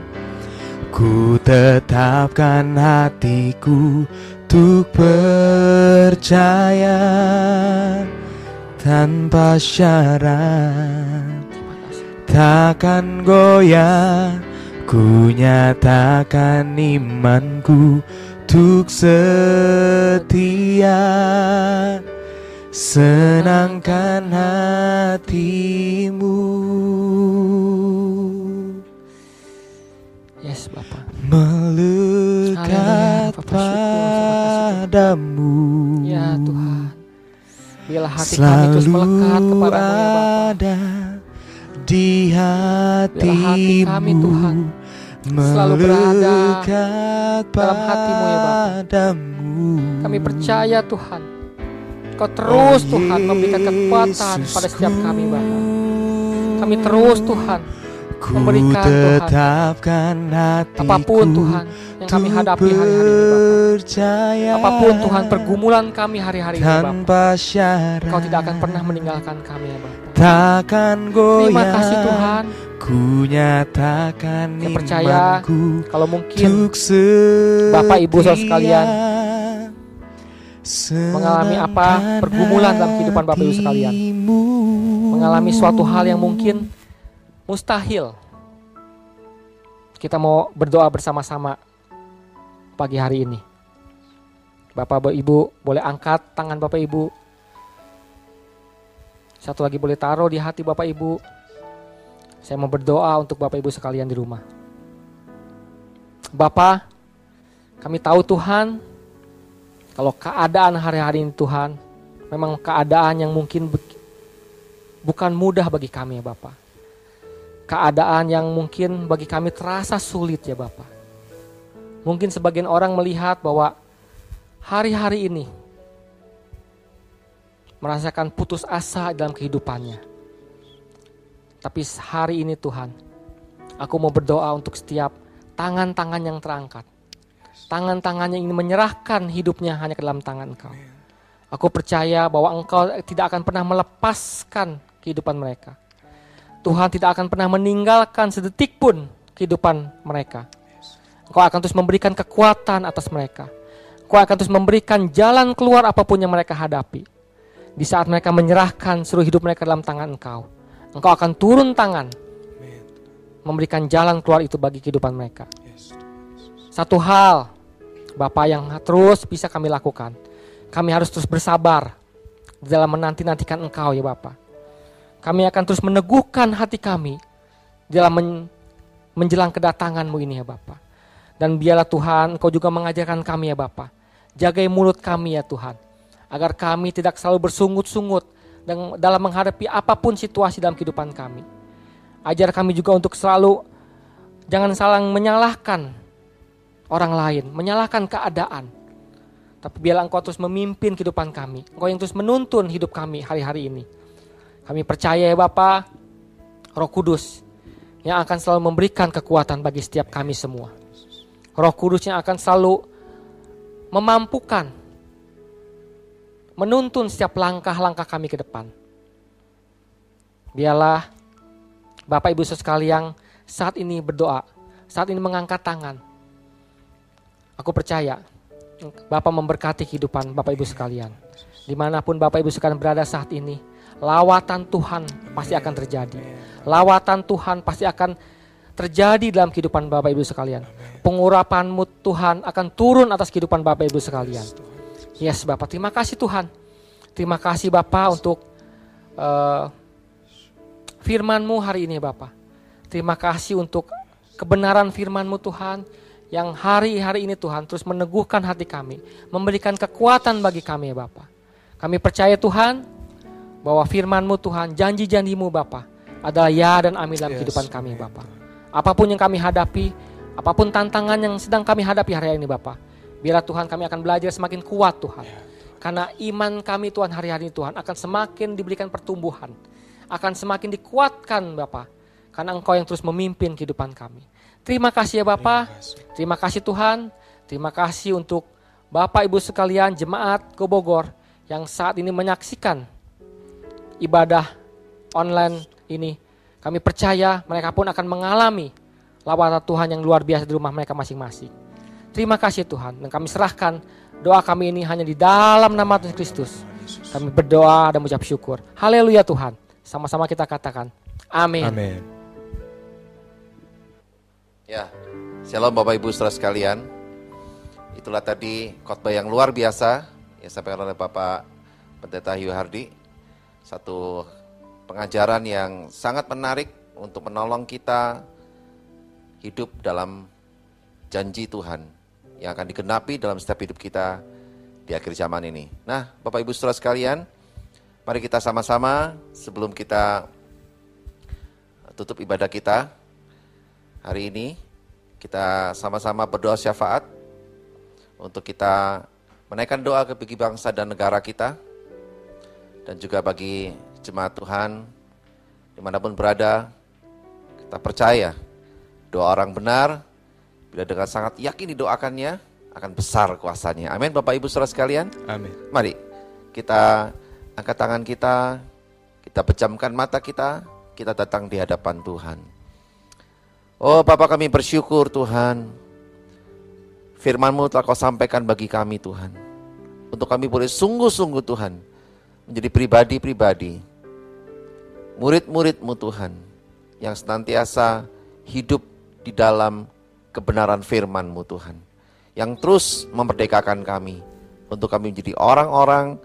ku tetapkan hatiku untuk percaya tanpa syarat, takkan goyah. Ku nyatakan imanku untuk setia, senangkan hatimu. Yes, Bapak. Melekat padamu. Ya Tuhan, biarlah hati kami terus melekat kepadamu ya Bapa. Ada di hatimu. Biarlah hati kami Tuhan selalu berada dalam hatimu ya Bapa. Kami percaya Tuhan, Kau terus Tuhan memberikan kekuatan pada setiap kami Bapa. Kami terus Tuhan memberikan Tuhan apapun Tuhan yang kami hadapi hari-hari ini Bapa. Apapun Tuhan pergumulan kami hari-hari ini Bapa, Kau tidak akan pernah meninggalkan kami ya Bapa. Takkan goyah. Terima kasih Tuhan. Ku nyatakan Saya percaya imanku kalau mungkin untuk setia, Bapak Ibu saudara sekalian mengalami apa pergumulan dalam kehidupan Bapak Ibu sekalian, mengalami suatu hal yang mungkin mustahil. Kita mau berdoa bersama-sama pagi hari ini. Bapak Ibu boleh angkat tangan Bapak Ibu. Satu lagi boleh taruh di hati Bapak Ibu. Saya mau berdoa untuk Bapak Ibu sekalian di rumah. Bapa, kami tahu Tuhan, kalau keadaan hari-hari ini Tuhan, memang keadaan yang mungkin bukan mudah bagi kami ya Bapa. Keadaan yang mungkin bagi kami terasa sulit ya Bapa. Mungkin sebagian orang melihat bahwa hari-hari ini merasakan putus asa dalam kehidupannya. Tapi hari ini Tuhan, aku mau berdoa untuk setiap tangan-tangan yang terangkat. Tangan-tangan yang ingin menyerahkan hidupnya hanya ke dalam tangan Engkau. Aku percaya bahwa Engkau tidak akan pernah melepaskan kehidupan mereka. Tuhan tidak akan pernah meninggalkan sedetik pun kehidupan mereka. Engkau akan terus memberikan kekuatan atas mereka. Engkau akan terus memberikan jalan keluar apapun yang mereka hadapi. Di saat mereka menyerahkan seluruh hidup mereka dalam tangan Engkau, Engkau akan turun tangan memberikan jalan keluar itu bagi kehidupan mereka. Satu hal Bapak yang terus bisa kami lakukan, kami harus terus bersabar dalam menanti-nantikan Engkau ya Bapak. Kami akan terus meneguhkan hati kami dalam menjelang kedatangan-Mu ini ya Bapak. Dan biarlah Tuhan Engkau juga mengajarkan kami ya Bapak, jagai mulut kami ya Tuhan, agar kami tidak selalu bersungut-sungut dalam menghadapi apapun situasi dalam kehidupan kami. Ajar kami juga untuk selalu jangan saling menyalahkan orang lain, menyalahkan keadaan. Tapi biarlah Engkau terus memimpin kehidupan kami. Engkau yang terus menuntun hidup kami hari-hari ini. Kami percaya ya Bapa, Roh Kudus yang akan selalu memberikan kekuatan bagi setiap kami semua. Roh Kudus yang akan selalu memampukan, menuntun setiap langkah-langkah kami ke depan. Biarlah Bapak Ibu sekalian saat ini berdoa, saat ini mengangkat tangan. Aku percaya Bapak memberkati kehidupan Bapak Ibu sekalian. Dimanapun Bapak Ibu sekalian berada saat ini, lawatan Tuhan pasti akan terjadi. Lawatan Tuhan pasti akan terjadi dalam kehidupan Bapak Ibu sekalian. Pengurapan-Mu Tuhan akan turun atas kehidupan Bapak Ibu sekalian. Yes Bapak, terima kasih Tuhan. Terima kasih Bapak untuk firman-Mu hari ini Bapak. Terima kasih untuk kebenaran firman-Mu Tuhan, yang hari-hari ini Tuhan terus meneguhkan hati kami, memberikan kekuatan bagi kami ya Bapa. Kami percaya Tuhan bahwa firman-Mu Tuhan, janji-janji-Mu Bapa adalah ya dan amin dalam kehidupan kami Bapa. Apapun yang kami hadapi, apapun tantangan yang sedang kami hadapi hari ini Bapa, biarlah Tuhan kami akan belajar semakin kuat Tuhan. Karena iman kami Tuhan hari-hari ini Tuhan akan semakin diberikan pertumbuhan, akan semakin dikuatkan Bapa, karena Engkau yang terus memimpin kehidupan kami. Terima kasih ya Bapak, terima kasih Tuhan, terima kasih untuk Bapak Ibu sekalian jemaat Go Bogor yang saat ini menyaksikan ibadah online ini. Kami percaya mereka pun akan mengalami lawatan Tuhan yang luar biasa di rumah mereka masing-masing. Terima kasih Tuhan, dan kami serahkan doa kami ini hanya di dalam nama Tuhan Kristus. Kami berdoa dan mengucap syukur. Haleluya Tuhan, sama-sama kita katakan amin. Amin. Ya, shalom Bapak Ibu saudara sekalian. Itulah tadi khotbah yang luar biasa yang disampaikan oleh Bapak Pendeta Hugh Hardy. Satu pengajaran yang sangat menarik untuk menolong kita hidup dalam janji Tuhan yang akan digenapi dalam setiap hidup kita di akhir zaman ini. Nah, Bapak Ibu saudara sekalian, mari kita sama-sama sebelum kita tutup ibadah kita hari ini, kita sama-sama berdoa syafaat untuk kita menaikkan doa bagi bangsa dan negara kita, dan juga bagi jemaat Tuhan dimanapun berada. Kita percaya doa orang benar, bila dengan sangat yakin didoakannya, akan besar kuasanya. Amin Bapak Ibu saudara sekalian. Amin. Mari kita angkat tangan kita pejamkan mata kita datang di hadapan Tuhan. Oh Bapa, kami bersyukur Tuhan, firman-Mu telah Kau sampaikan bagi kami Tuhan, untuk kami boleh sungguh-sungguh Tuhan menjadi pribadi-pribadi, murid-murid-Mu Tuhan, yang senantiasa hidup di dalam kebenaran firman-Mu Tuhan, yang terus memerdekakan kami, untuk kami menjadi orang-orang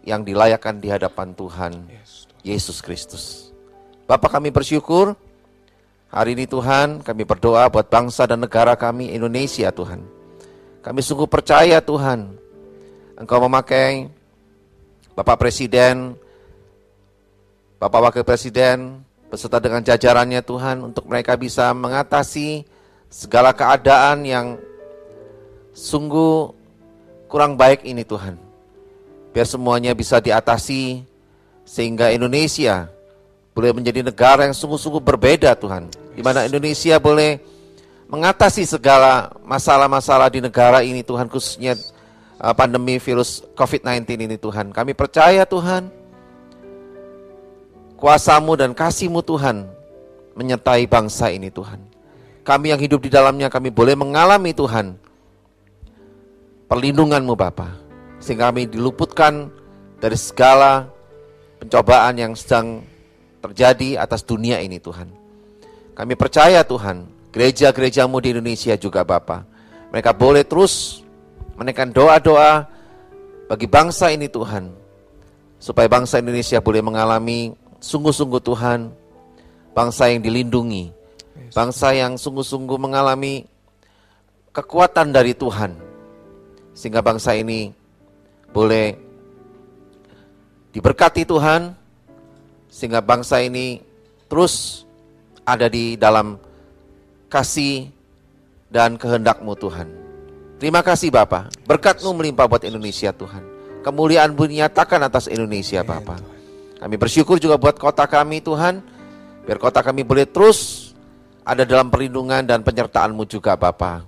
yang dilayakkan di hadapan Tuhan Yesus Kristus. Bapa, kami bersyukur hari ini Tuhan, kami berdoa buat bangsa dan negara kami Indonesia Tuhan. Kami sungguh percaya Tuhan, Engkau memakai Bapak Presiden, Bapak Wakil Presiden, beserta dengan jajarannya Tuhan, untuk mereka bisa mengatasi segala keadaan yang sungguh kurang baik ini Tuhan. Biar semuanya bisa diatasi, sehingga Indonesia boleh menjadi negara yang sungguh-sungguh berbeda Tuhan, di mana Indonesia boleh mengatasi segala masalah-masalah di negara ini Tuhan, khususnya pandemi virus COVID-19 ini Tuhan. Kami percaya Tuhan, kuasa-Mu dan kasih-Mu Tuhan menyertai bangsa ini Tuhan. Kami yang hidup di dalamnya, kami boleh mengalami Tuhan perlindungan-Mu Bapa, sehingga kami diluputkan dari segala pencobaan yang sedang terjadi atas dunia ini Tuhan. Kami percaya Tuhan, gereja-gereja-Mu di Indonesia juga Bapa, mereka boleh terus menaikkan doa-doa bagi bangsa ini Tuhan, supaya bangsa Indonesia boleh mengalami sungguh-sungguh Tuhan, bangsa yang dilindungi, bangsa yang sungguh-sungguh mengalami kekuatan dari Tuhan, sehingga bangsa ini boleh diberkati Tuhan, sehingga bangsa ini terus ada di dalam kasih dan kehendak-Mu Tuhan. Terima kasih Bapa, berkat-Mu melimpah buat Indonesia Tuhan. Kemuliaan-Mu dinyatakan atas Indonesia Bapa. Kami bersyukur juga buat kota kami Tuhan, biar kota kami boleh terus ada dalam perlindungan dan penyertaan-Mu juga Bapa.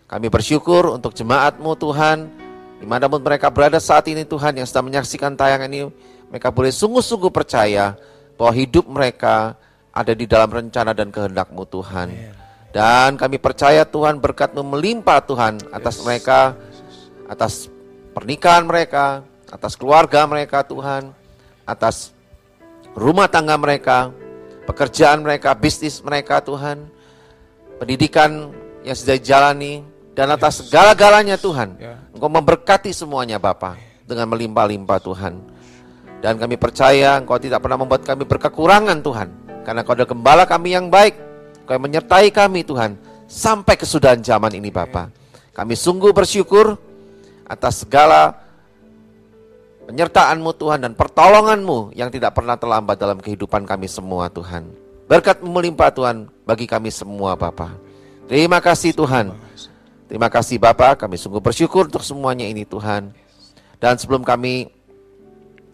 Kami bersyukur untuk jemaat-Mu Tuhan, dimanapun mereka berada saat ini Tuhan, yang sedang menyaksikan tayangan ini, mereka boleh sungguh-sungguh percaya bahwa hidup mereka ada di dalam rencana dan kehendak-Mu Tuhan. Dan kami percaya Tuhan, berkat-Mu melimpah Tuhan atas mereka, atas pernikahan mereka, atas keluarga mereka Tuhan, atas rumah tangga mereka, pekerjaan mereka, bisnis mereka Tuhan, pendidikan yang sudah dijalani, dan atas segala-galanya Tuhan, Engkau memberkati semuanya Bapa dengan melimpah-limpah Tuhan. Dan kami percaya Engkau tidak pernah membuat kami berkekurangan Tuhan, karena Engkau adalah gembala kami yang baik. Engkau yang menyertai kami Tuhan, sampai kesudahan zaman ini Bapa. Kami sungguh bersyukur atas segala penyertaan-Mu Tuhan dan pertolongan-Mu yang tidak pernah terlambat dalam kehidupan kami semua Tuhan. Berkat-Mu melimpah Tuhan bagi kami semua Bapa. Terima kasih Tuhan. Terima kasih Bapa, kami sungguh bersyukur untuk semuanya ini Tuhan. Dan sebelum kami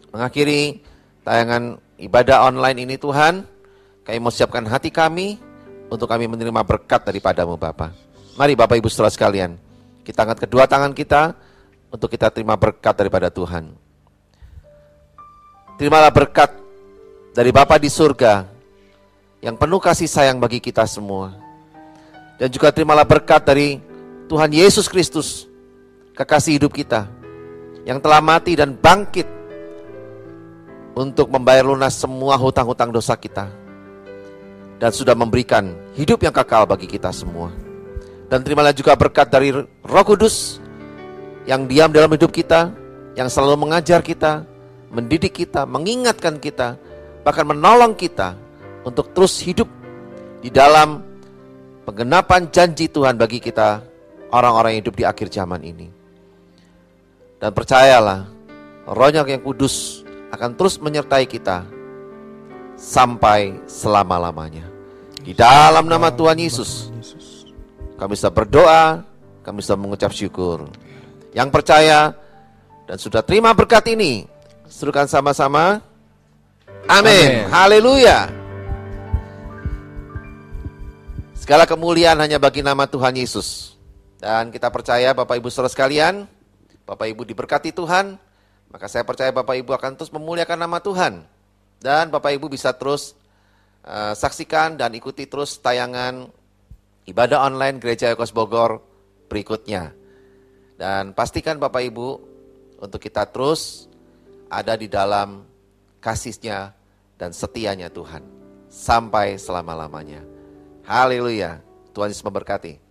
mengakhiri tayangan ibadah online ini Tuhan, kami mau siapkan hati kami untuk kami menerima berkat daripada-Mu Bapa. Mari Bapak Ibu saudara sekalian, kita angkat kedua tangan kita untuk kita terima berkat daripada Tuhan. Terimalah berkat dari Bapa di surga yang penuh kasih sayang bagi kita semua. Dan juga terimalah berkat dari Tuhan Yesus Kristus, kekasih hidup kita, yang telah mati dan bangkit untuk membayar lunas semua hutang-hutang dosa kita, dan sudah memberikan hidup yang kekal bagi kita semua. Dan terimalah juga berkat dari Roh Kudus yang diam dalam hidup kita, yang selalu mengajar kita, mendidik kita, mengingatkan kita, bahkan menolong kita untuk terus hidup di dalam penggenapan janji Tuhan bagi kita, orang-orang yang hidup di akhir zaman ini. Dan percayalah, Roh-Nya yang kudus akan terus menyertai kita sampai selama-lamanya. Di dalam nama Tuhan Yesus, kami sudah berdoa, kami sudah mengucap syukur. Yang percaya dan sudah terima berkat ini, serukan sama-sama. Amin. Haleluya. Segala kemuliaan hanya bagi nama Tuhan Yesus. Dan kita percaya Bapak Ibu saudara sekalian, Bapak Ibu diberkati Tuhan, maka saya percaya Bapak Ibu akan terus memuliakan nama Tuhan. Dan Bapak Ibu bisa terus saksikan dan ikuti terus tayangan ibadah online Gereja Ekos Bogor berikutnya. Dan pastikan Bapak Ibu untuk kita terus ada di dalam kasih-Nya dan setianya Tuhan sampai selama-lamanya. Haleluya. Tuhan Yesus memberkati.